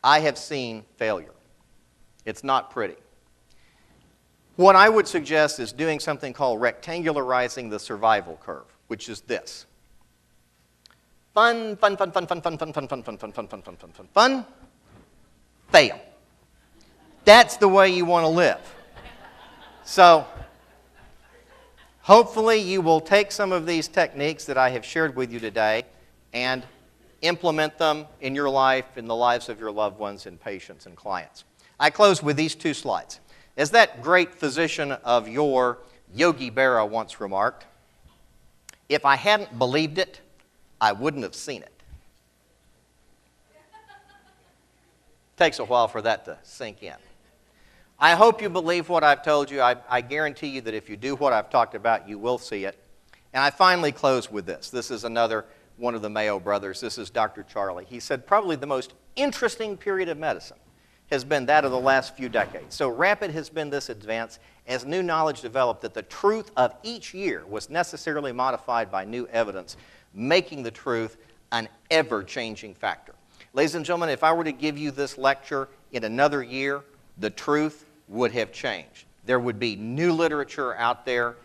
I have seen failure. It's not pretty. What I would suggest is doing something called rectangularizing the survival curve, which is this. Fun, fun, fun, fun, fun, fun, fun, fun, fun, fun, fun, fun, fun, fun, fun, fun, fun, fail. That's the way you want to live. So, hopefully you will take some of these techniques that I have shared with you today and implement them in your life, in the lives of your loved ones and patients and clients. I close with these two slides. As that great physician of yore, Yogi Berra, once remarked, if I hadn't believed it, I wouldn't have seen it. Takes a while for that to sink in. I hope you believe what I've told you. I guarantee you that if you do what I've talked about, you will see it. And I finally close with this. This is another one of the Mayo brothers. This is Dr. Charlie. He said probably the most interesting period of medicine has been that of the last few decades. So rapid has been this advance as new knowledge developed that the truth of each year was necessarily modified by new evidence, making the truth an ever-changing factor. Ladies and gentlemen, if I were to give you this lecture in another year, the truth would have changed. There would be new literature out there.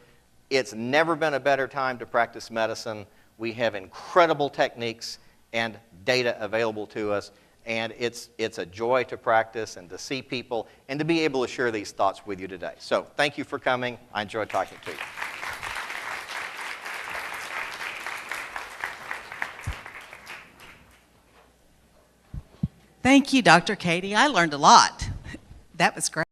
It's never been a better time to practice medicine. We have incredible techniques and data available to us, and it's a joy to practice and to see people and to be able to share these thoughts with you today. So thank you for coming. I enjoyed talking to you. Thank you, Dr. Cady. I learned a lot. That was great.